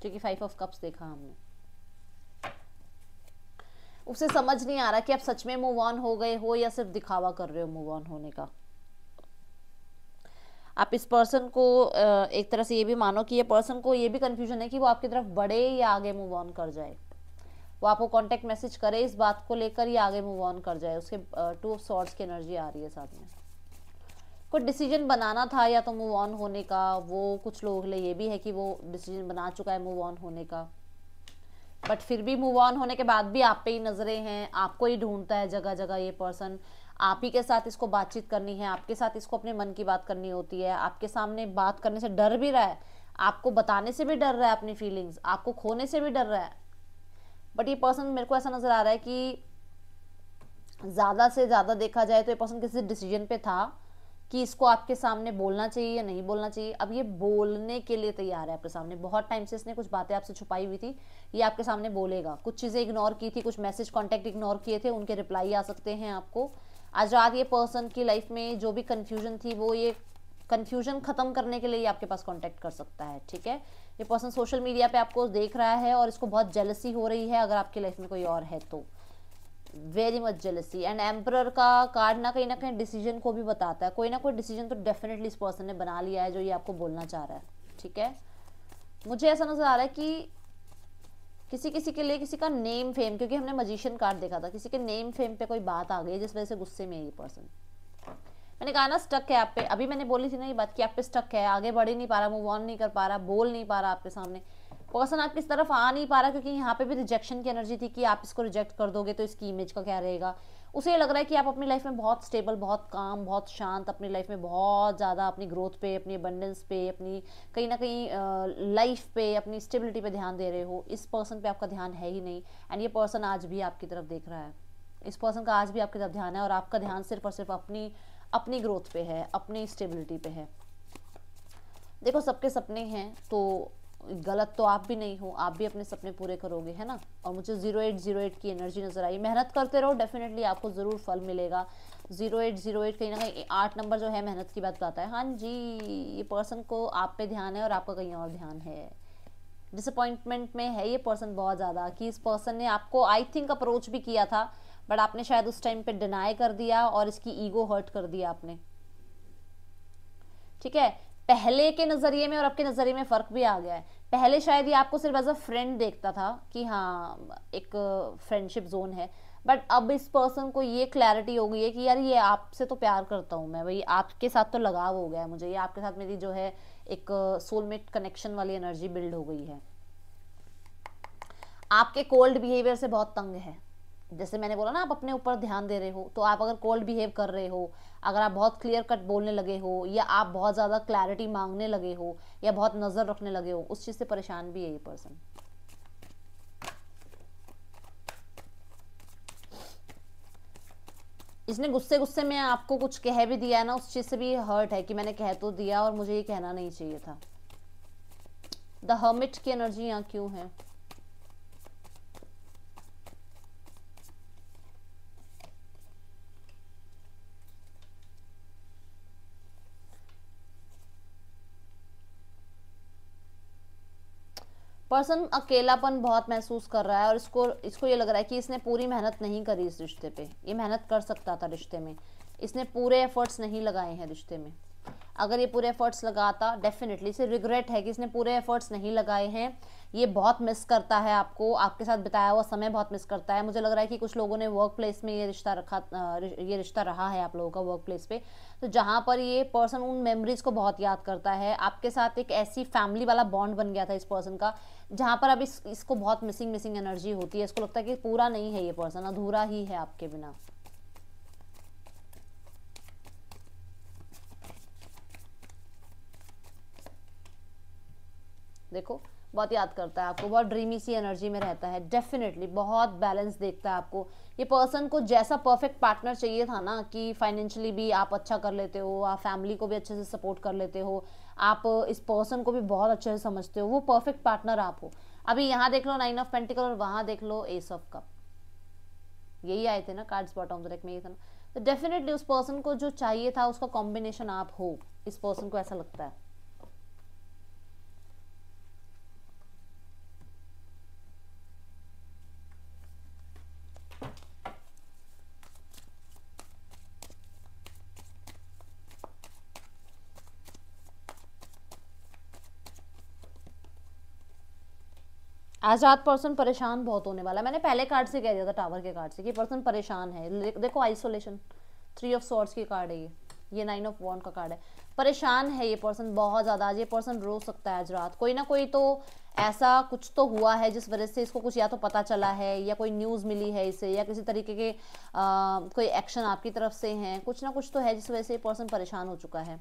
क्योंकि 5 ऑफ कप्स देखा हमने। उसे समझ नहीं आ रहा कि आप सच में मूव ऑन हो गए हो या सिर्फ दिखावा कर रहे हो मूव ऑन होने का। आप इस पर्सन को एक तरह से ये भी मानो कि ये पर्सन को ये भी कंफ्यूजन है कि वो आपकी तरफ बढ़े या आगे मूव ऑन कर जाए, वो आपको कांटेक्ट मैसेज करे इस बात को लेकर या आगे मूव ऑन कर जाए। उसके 2 ऑफ सॉर्ड्स की एनर्जी आ रही है साथ में। कोई डिसीजन बनाना था या तो मूव ऑन होने का, वो कुछ लोगों के लिए ये भी है कि वो डिसीजन बना चुका है मूव ऑन होने का, बट फिर भी मूव ऑन होने के बाद भी आप पे ही नजरें हैं, आपको ही ढूंढता है जगह जगह ये पर्सन। आप ही के साथ इसको बातचीत करनी है, आपके साथ इसको अपने मन की बात करनी होती है, आपके सामने बात करने से डर भी रहा है, आपको बताने से भी डर रहा है अपनी फीलिंग्स, आपको खोने से भी डर रहा है। बट ये पर्सन मेरे को ऐसा नजर आ रहा है कि ज़्यादा से ज़्यादा देखा जाए तो ये पर्सन किसी डिसीजन पे था कि इसको आपके सामने बोलना चाहिए या नहीं बोलना चाहिए। अब ये बोलने के लिए तैयार है आपके सामने। बहुत टाइम से इसने कुछ बातें आपसे छुपाई हुई थी, ये आपके सामने बोलेगा। कुछ चीज़ें इग्नोर की थी, कुछ मैसेज कॉन्टैक्ट इग्नोर किए थे, उनके रिप्लाई आ सकते हैं आपको। आज रात ये पर्सन की लाइफ में जो भी कन्फ्यूजन थी, वो ये कन्फ्यूजन खत्म करने के लिए आपके पास कांटेक्ट कर सकता है। ठीक है, ये पर्सन सोशल मीडिया पे आपको देख रहा है और इसको बहुत जेलसी हो रही है अगर आपकी लाइफ में कोई और है तो, very much jealousy. And emperor का कार्ड ना कहीं डिसीजन को भी बताता है। कोई ना कोई डिसीजन तो डेफिनेटली इस पर्सन ने बना लिया है जो ये आपको बोलना चाह रहा है। ठीक है, मुझे ऐसा नजर आ रहा है कि किसी के लिए किसी का नेम फेम, क्योंकि हमने मजिशियन कार्ड देखा था, किसी के नेम फेम पे कोई बात आ गई जिस वजह से गुस्से में है ये पर्सन। मैंने कहा ना स्टक है आप पे, अभी मैंने बोली थी ना ये बात कि आप पे स्टक है, आगे बढ़ ही नहीं पा रहा, मूव ऑन नहीं कर पा रहा, बोल नहीं पा रहा आपके सामने। पर्सन आपकी इस तरफ आ नहीं पा रहा क्योंकि यहाँ पे भी रिजेक्शन की एनर्जी थी कि आप इसको रिजेक्ट कर दोगे तो इसकी इमेज का क्या रहेगा। उसे ये लग रहा है कि आप अपनी लाइफ में बहुत स्टेबल, बहुत काम, बहुत शांत, अपनी लाइफ में बहुत ज़्यादा अपनी ग्रोथ पे, अपनी अबंडेंस पे, अपनी कहीं ना कहीं लाइफ पे, अपनी स्टेबिलिटी पे ध्यान दे रहे हो। इस पर्सन पे आपका ध्यान है ही नहीं। एंड ये पर्सन आज भी आपकी तरफ देख रहा है। इस पर्सन का आज भी आपकी तरफ ध्यान है और आपका ध्यान सिर्फ और सिर्फ अपनी ग्रोथ पे है, अपनी स्टेबिलिटी पे है। देखो सबके सपने हैं तो गलत तो आप भी नहीं हो, आप भी अपने सपने पूरे करोगे, है ना। और मुझे 0808 की एनर्जी नजर आई। मेहनत करते रहो, डेफिनेटली आपको ज़रूर फल मिलेगा। 0808 कहीं ना कहीं 8 नंबर जो है मेहनत की बात बताता है। हाँ जी, ये पर्सन को आप पे ध्यान है और आपका कहीं और ध्यान है। डिसअपॉइंटमेंट में है ये पर्सन बहुत ज़्यादा कि इस पर्सन ने आपको आई थिंक अप्रोच भी किया था, बट आपने शायद उस टाइम पे डिनाई कर दिया और इसकी ईगो हर्ट कर दिया आपने। ठीक है, पहले के नजरिए में और अब के नजरिए में फर्क भी आ गया है। पहले शायद ये आपको सिर्फ एज अ फ्रेंड देखता था कि हाँ एक फ्रेंडशिप जोन है, बट अब इस पर्सन को ये क्लैरिटी हो गई है कि यार ये आपसे तो प्यार करता हूँ मैं, भाई आपके साथ तो लगाव हो गया है मुझे, ये आपके साथ मेरी जो है एक सोलमेट कनेक्शन वाली एनर्जी बिल्ड हो गई है। आपके कोल्ड बिहेवियर से बहुत तंग है। जैसे मैंने बोला ना, आप अपने ऊपर ध्यान दे रहे हो, तो आप अगर कोल्ड बिहेव कर रहे हो, अगर आप बहुत क्लियर कट बोलने लगे हो, या आप बहुत ज़्यादा क्लैरिटी मांगने लगे हो, या बहुत नज़र रखने लगे हो, उस चीज़ से परेशान भी है ये पर्सन। इसने गुस्से गुस्से में आपको कुछ कह भी दिया है ना, उस चीज से भी हर्ट है कि मैंने कह तो दिया और मुझे ये कहना नहीं चाहिए था। द हर्मिट की एनर्जी यहाँ क्यों है? पर्सन अकेलापन बहुत महसूस कर रहा है और इसको इसको ये लग रहा है कि इसने पूरी मेहनत नहीं करी इस रिश्ते पे। ये मेहनत कर सकता था रिश्ते में, इसने पूरे एफर्ट्स नहीं लगाए हैं रिश्ते में। अगर ये पूरे एफर्ट्स लगाता, डेफिनेटली इसे रिग्रेट है कि इसने पूरे एफर्ट्स नहीं लगाए हैं। ये बहुत मिस करता है आपको, आपके साथ बिताया हुआ समय बहुत मिस करता है। मुझे लग रहा है कि कुछ लोगों ने वर्क प्लेस में ये रिश्ता रहा है आप लोगों का वर्क प्लेस पे, तो जहाँ पर ये पर्सन उन मेमोरीज को बहुत याद करता है। आपके साथ एक ऐसी फैमिली वाला बॉन्ड बन गया था इस पर्सन का, जहाँ पर अब इसको बहुत मिसिंग एनर्जी होती है। इसको लगता है कि पूरा नहीं है, ये पर्सन अधूरा ही है आपके बिना। देखो बहुत याद करता है आपको, बहुत ड्रीमी सी एनर्जी में रहता है, डेफिनेटली बहुत बैलेंस देखता है आपको। ये पर्सन को जैसा परफेक्ट पार्टनर चाहिए था ना, कि फाइनेंशियली भी आप अच्छा कर लेते हो, आप फैमिली को भी अच्छे से सपोर्ट कर लेते हो, आप इस पर्सन को भी बहुत अच्छे से समझते हो, वो परफेक्ट पार्टनर आप हो। अभी यहाँ देख लो 9 ऑफ पेंटिकल और वहां देख लो एस ऑफ कप, यही आए थे ना cards bottom of the deck में, ये था ना। तो डेफिनेटली उस पर्सन को जो चाहिए था उसका कॉम्बिनेशन आप हो, इस पर्सन को ऐसा लगता है। आजाद पर्सन परेशान बहुत होने वाला है। मैंने पहले कार्ड से कह दिया था, टावर के कार्ड से, कि पर्सन परेशान है। देखो आइसोलेशन, 3 ऑफ स्वॉर्ड्स की कार्ड है ये 9 ऑफ वॉन्ड का कार्ड है। परेशान है ये पर्सन बहुत ज्यादा। आज ये पर्सन रो सकता है आज रात। कोई ना कोई तो ऐसा कुछ तो हुआ है जिस वजह से इसको कुछ या तो पता चला है, या कोई न्यूज मिली है इसे, या किसी तरीके के कोई एक्शन आपकी तरफ से है, कुछ ना कुछ तो है जिस वजह से ये पर्सन परेशान हो चुका है।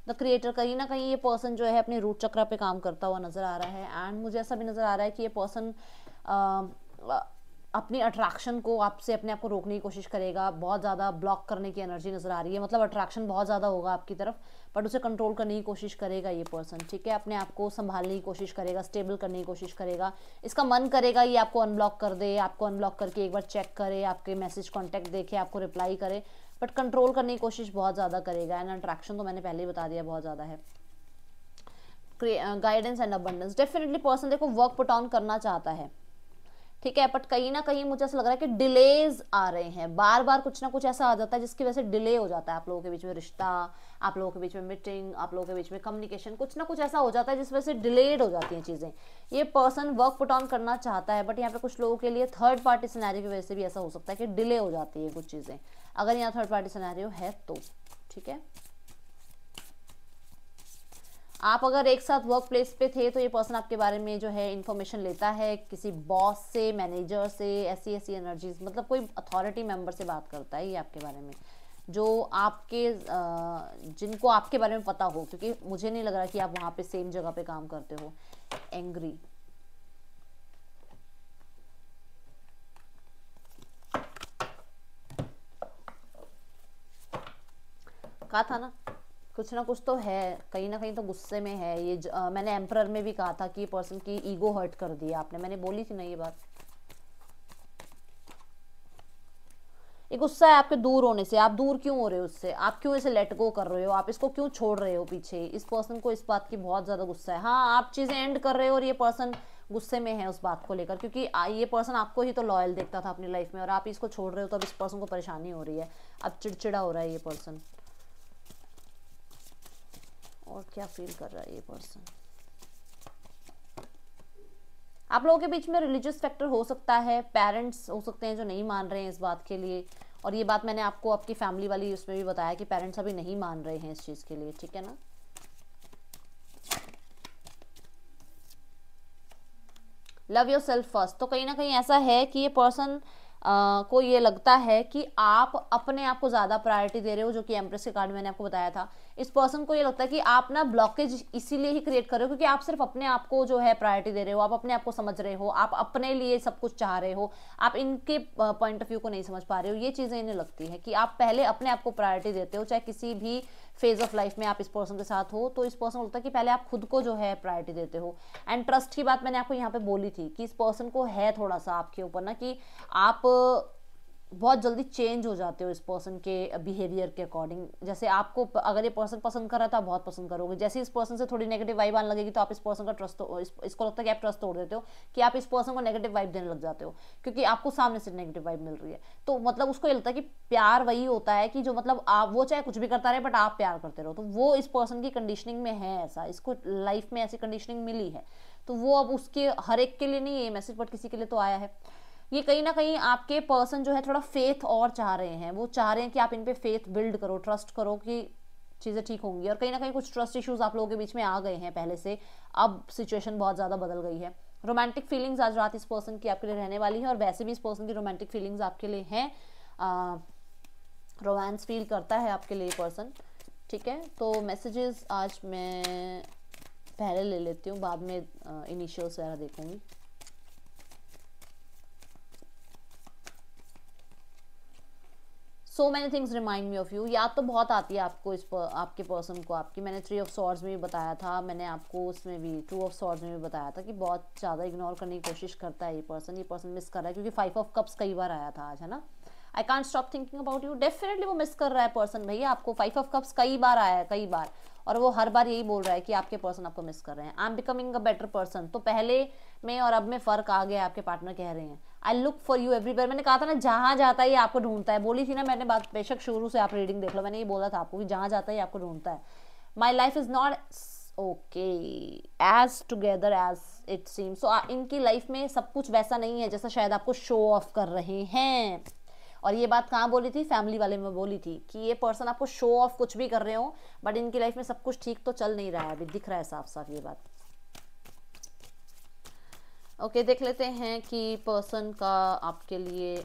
द क्रिएटर, कहीं ना कहीं ये पर्सन जो है अपने रूट चक्र पे काम करता हुआ नजर आ रहा है। एंड मुझे ऐसा भी नजर आ रहा है कि ये पर्सन अपनी अट्रैक्शन को आपसे अपने आप को रोकने की कोशिश करेगा। बहुत ज़्यादा ब्लॉक करने की एनर्जी नजर आ रही है, मतलब अट्रैक्शन बहुत ज़्यादा होगा आपकी तरफ, बट उसे कंट्रोल करने की कोशिश करेगा ये पर्सन। ठीक है, अपने आप को संभालने की कोशिश करेगा, स्टेबल करने की कोशिश करेगा। इसका मन करेगा ये आपको अनब्लॉक कर दे, आपको अनब्लॉक करके एक बार चेक करे, आपके मैसेज कॉन्टैक्ट देखे, आपको रिप्लाई करे, बट कंट्रोल करने की कोशिश बहुत ज़्यादा करेगा। एंड अट्रैक्शन तो मैंने पहले ही बता दिया बहुत ज़्यादा है। Guidance and abundance, definitely person देखो वर्क पुट ऑन करना चाहता है, ठीक है, बट कहीं ना कहीं मुझे ऐसा लग रहा है कि डिलेज आ रहे हैं। बार बार कुछ ना कुछ ऐसा आ जाता है जिसकी वजह से डिले हो जाता है आप लोगों के बीच में रिश्ता, आप लोगों के बीच में मीटिंग, आप लोगों के बीच में कम्युनिकेशन, कुछ ना कुछ ऐसा हो जाता है जिस वजह से डिलेड हो जाती हैं चीज़ें। ये पर्सन वर्क पुट ऑन करना चाहता है, बट यहाँ पे कुछ लोगों के लिए थर्ड पार्टी सिनेरियो की वजह से भी ऐसा हो सकता है कि डिले हो जाती है कुछ चीज़ें, अगर यहाँ थर्ड पार्टी सिनेरियो है तो। ठीक है, आप अगर एक साथ वर्क प्लेस पे थे तो ये पर्सन आपके बारे में जो है इन्फॉर्मेशन लेता है, किसी बॉस से, मैनेजर से, ऐसी ऐसी एनर्जीज, मतलब कोई अथॉरिटी मेंबर से बात करता है ये आपके बारे में, जो आपके जिनको आपके बारे में पता हो, क्योंकि मुझे नहीं लग रहा कि आप वहाँ पे सेम जगह पे काम करते हो। एंग्री, कहा था ना कुछ तो है, कहीं ना कहीं तो गुस्से में है ये। मैंने एम्परर में भी कहा था कि पर्सन की ईगो हर्ट कर दी आपने, मैंने बोली थी ना ये बात। ये गुस्सा है आपके दूर होने से। आप दूर क्यों हो रहे हो उससे, आप क्यों इसे लेट गो कर रहे हो, आप इसको क्यों छोड़ रहे हो पीछे। इस पर्सन को इस बात की बहुत ज्यादा गुस्सा है। हाँ, आप चीजें एंड कर रहे हो और ये पर्सन गुस्से में है उस बात को लेकर, क्योंकि ये पर्सन आपको ही तो लॉयल देखता था अपनी लाइफ में, और आप इसको छोड़ रहे हो तो अब इस पर्सन को परेशानी हो रही है, अब चिड़चिड़ा हो रहा है ये पर्सन। और क्या फील कर रहा है ये पर्सन, आप लोगों के बीच में रिलीजियस फैक्टर हो सकता है, पेरेंट्स हो सकते हैं जो नहीं मान रहे हैं इस बात के लिए, और ये बात मैंने आपको आपकी फैमिली वाली उसमें भी बताया कि पेरेंट्स अभी नहीं मान रहे हैं इस चीज के लिए। ठीक है ना, लव योर सेल्फ फर्स्ट, तो कहीं ना कहीं ऐसा है कि ये पर्सन को ये लगता है कि आप अपने आप को ज़्यादा प्रायोरिटी दे रहे हो, जो कि एम्प्रेस के कार्ड मैंने आपको बताया था। इस पर्सन को ये लगता है कि आप ना ब्लॉकेज इसीलिए ही क्रिएट कर रहे हो क्योंकि आप सिर्फ अपने आप को जो है प्रायोरिटी दे रहे हो, आप अपने आप को समझ रहे हो, आप अपने लिए सब कुछ चाह रहे हो, आप इनके पॉइंट ऑफ व्यू को नहीं समझ पा रहे हो। ये चीज़ें इन्हें लगती है कि आप पहले अपने आप को प्रायोरिटी देते हो, चाहे किसी भी फेज ऑफ लाइफ में आप इस पर्सन के साथ हो, तो इस पर्सन को लगता है कि पहले आप खुद को जो है प्रायोरिटी देते हो। एंड ट्रस्ट की बात मैंने आपको यहाँ पे बोली थी कि इस पर्सन को है थोड़ा सा आपके ऊपर ना कि आप बहुत जल्दी चेंज हो जाते हो इस पर्सन के बिहेवियर के अकॉर्डिंग। जैसे आपको अगर ये पर्सन पसंद कर रहा है तो आप बहुत पसंद करोगे, जैसे इस पर्सन से थोड़ी नेगेटिव वाइब आने लगेगी तो आप इस पर्सन का ट्रस्ट इसको लगता है कि आप ट्रस्ट तोड़ देते हो, कि आप इस पर्सन को नेगेटिव वाइब देने लग जाते हो क्योंकि आपको सामने से नेगेटिव वाइब मिल रही है। तो मतलब उसको ये लगता है कि प्यार वही होता है कि जो मतलब आप वो चाहे कुछ भी करता रहे बट आप प्यार करते रहो। तो वो इस पर्सन की कंडीशनिंग में है, ऐसा इसको लाइफ में ऐसी कंडीशनिंग मिली है। तो वो अब उसके हर एक के लिए नहीं ये मैसेज बट किसी के लिए तो आया है। ये कहीं ना कहीं आपके पर्सन जो है थोड़ा फेथ और चाह रहे हैं, वो चाह रहे हैं कि आप इन पे फेथ बिल्ड करो, ट्रस्ट करो कि चीज़ें ठीक होंगी। और कहीं ना कहीं कुछ ट्रस्ट इश्यूज आप लोगों के बीच में आ गए हैं पहले से, अब सिचुएशन बहुत ज़्यादा बदल गई है। रोमांटिक फीलिंग्स आज रात इस पर्सन की आपके लिए रहने वाली है और वैसे भी इस पर्सन की रोमांटिक फीलिंग्स आपके लिए हैं, रोमांस फील करता है आपके लिए पर्सन। ठीक है, तो मैसेजेस आज मैं पहले ले लेती हूँ, बाद में इनिशियल्स वगैरह देखूंगी। So many things remind me of you, याद तो बहुत आती है आपको आपके पर्सन को आपकी। मैंने 3 ऑफ सॉर्ड्स में भी बताया था, मैंने आपको उसमें भी 2 ऑफ सॉर्ड्स में भी बताया था कि बहुत ज़्यादा इग्नोर करने की कोशिश करता है ये पर्सन मिस कर रहा है क्योंकि 5 ऑफ कप्स कई बार आया था आज, है ना। I can't stop thinking about you, definitely वो मिस कर रहा है पर्सन भैया आपको। 5 ऑफ कप्स कई बार आया है, कई बार, और वो हर बार यही बोल रहा है कि आपके पर्सन आपको मिस कर रहे हैं। I am becoming a better person, तो पहले में और अब में फर्क आ गया, आपके पार्टनर कह रहे हैं I look for you everywhere. मैंने कहा था ना जहां जाता है ये आपको ढूंढता है, बोली थी ना मैंने बात, बेशक शुरू से आप रीडिंग देख लो, मैंने ये बोला था आपको कि जहां जाता है ये आपको ढूंढता है। My life is not okay as together as it seem. So इनकी लाइफ में सब कुछ वैसा नहीं है जैसा शायद आपको शो ऑफ कर रहे हैं। और ये बात कहाँ बोली थी, फैमिली वाले में बोली थी कि ये पर्सन आपको शो ऑफ कुछ भी कर रहे हो बट इनकी लाइफ में सब कुछ ठीक तो चल नहीं रहा है, अभी दिख रहा है साफ साफ ये बात। ओके, देख लेते हैं कि पर्सन का आपके लिए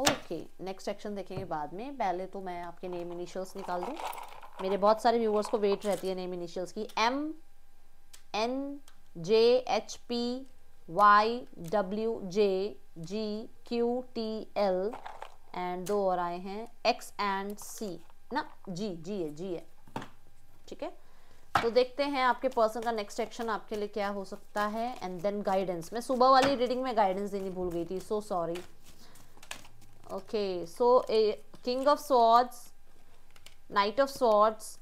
ओके नेक्स्ट एक्शन देखेंगे बाद में। पहले तो मैं आपके नेम इनिशियल्स निकाल दूं, मेरे बहुत सारे व्यूअर्स को वेट रहती है नेम इनिशियल्स की। MNJHPYWJGQTL एंड 2 और आए हैं X एंड C ना, जी है, ठीक है। तो देखते हैं आपके पर्सन का नेक्स्ट एक्शन आपके लिए क्या हो सकता है एंड देन गाइडेंस। मैं सुबह वाली रीडिंग में गाइडेंस देनी भूल गई थी, so sorry. Okay, so king of swords, night of swords,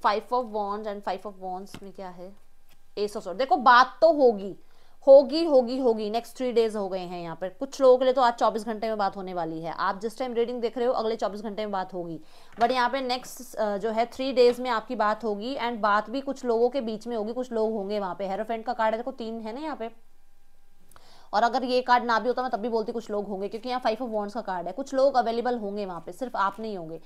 5 of wands and 5 of wands में क्या है, एस ऑफ स्वॉर्ड्स। देखो बात तो होगी नेक्स्ट 3 डेज हो गए हैं यहाँ पर। कुछ लोगों के लिए तो आज 24 घंटे में बात होने वाली है, आप जिस टाइम रीडिंग देख रहे हो अगले 24 घंटे में बात होगी, बट यहाँ पे नेक्स्ट जो है 3 डेज में आपकी बात होगी। एंड बात भी कुछ लोगों के बीच में होगी, कुछ लोग होंगे वहाँ पे। हेरोफेंट का कार्ड है, देखो 3 है ना यहाँ पे, और अगर ये कार्ड ना भी होता मैं तब भी बोलती कुछ लोग होंगे क्योंकि यहाँ 5 ऑफ वॉन्ड्स का कार्ड है। कुछ लोग अवेलेबल होंगे वहाँ पे, सिर्फ आप नहीं होंगे।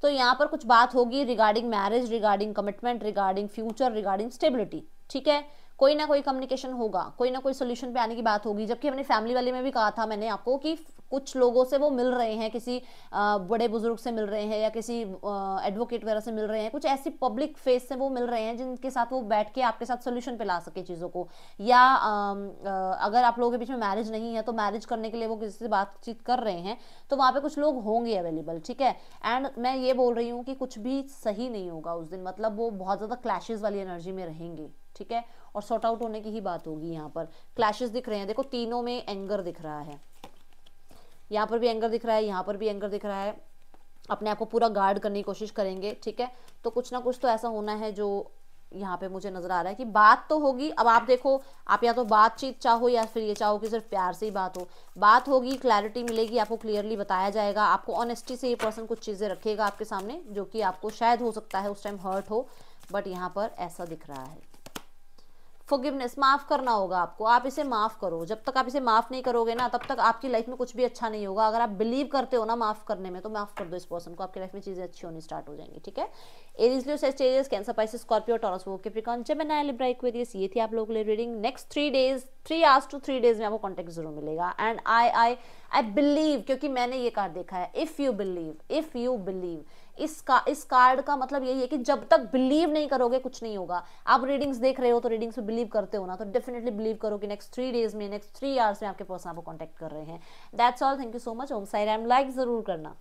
तो यहाँ पर कुछ बात होगी regarding marriage, regarding commitment, regarding future, regarding stability, ठीक है। कोई ना कोई कम्युनिकेशन होगा, कोई ना कोई सोल्यूशन पे आने की बात होगी। जबकि अपनी फैमिली वाले में भी कहा था मैंने आपको कि कुछ लोगों से वो मिल रहे हैं, किसी बड़े बुजुर्ग से मिल रहे हैं या किसी एडवोकेट वगैरह से मिल रहे हैं, कुछ ऐसी पब्लिक फेस से वो मिल रहे हैं जिनके साथ वो बैठ के आपके साथ सोल्यूशन पे ला सके चीज़ों को। या अगर आप लोगों के बीच में मैरिज नहीं है तो मैरिज करने के लिए वो किसी से बातचीत कर रहे हैं, तो वहाँ पे कुछ लोग होंगे अवेलेबल, ठीक है। एंड मैं ये बोल रही हूँ कि कुछ भी सही नहीं होगा उस दिन, मतलब वो बहुत ज़्यादा क्लैशेस वाली एनर्जी में रहेंगे, ठीक है। और सॉर्ट आउट होने की ही बात होगी। यहाँ पर क्लैशेस दिख रहे हैं, देखो तीनों में एंगर दिख रहा है, यहाँ पर भी एंगर दिख रहा है, यहाँ पर भी एंगर दिख रहा है। अपने आप को पूरा गार्ड करने की कोशिश करेंगे, ठीक है। तो कुछ ना कुछ तो ऐसा होना है जो यहाँ पे मुझे नजर आ रहा है कि बात तो होगी। अब आप देखो, आप या तो बातचीत चाहो या फिर ये चाहो कि सिर्फ प्यार से ही बात हो, बात होगी, क्लैरिटी मिलेगी, आपको क्लियरली बताया जाएगा, आपको ऑनेस्टी से ये पर्सन कुछ चीज़ें रखेगा आपके सामने जो कि आपको शायद हो सकता है उस टाइम हर्ट हो, बट यहाँ पर ऐसा दिख रहा है। फॉरगिवनेस, माफ करना होगा आपको, आप इसे माफ करो। जब तक आप इसे माफ नहीं करोगे ना तब तक आपकी लाइफ में कुछ भी अच्छा नहीं होगा। अगर आप बिलीव करते हो ना माफ करने में, तो माफ कर दो इस पर्सन को, आपकी लाइफ में चीजें अच्छी होनी स्टार्ट हो जाएंगी, ठीक है। Aries, Leo, Sagittarius, Cancer, Pisces, Scorpio, Taurus, वो कैप्रिकॉर्न, जेमिनी, लिब्रा, एक्वेरियस, ये थी आप लोगों के लिए reading. Next 3 days 3 hours to 3 days में आपको कॉन्टेक्ट जरूर मिलेगा। एंड आई बिलीव, क्योंकि मैंने ये कार्ड देखा है, इफ यू बिलीव, इस कार्ड का मतलब यही है कि जब तक बिलीव नहीं करोगे कुछ नहीं होगा। आप रीडिंग्स देख रहे हो तो रीडिंग्स में बिलीव करते हो ना, तो डेफिनेटली बिलीव करो कि नेक्स्ट 3 डेज में, नेक्स्ट 3 आवर्स में आपके पर्सन आपको कॉन्टेक्ट कर रहे हैं। That's all, thank you so much. Om Sai Ram, like जरूर करना।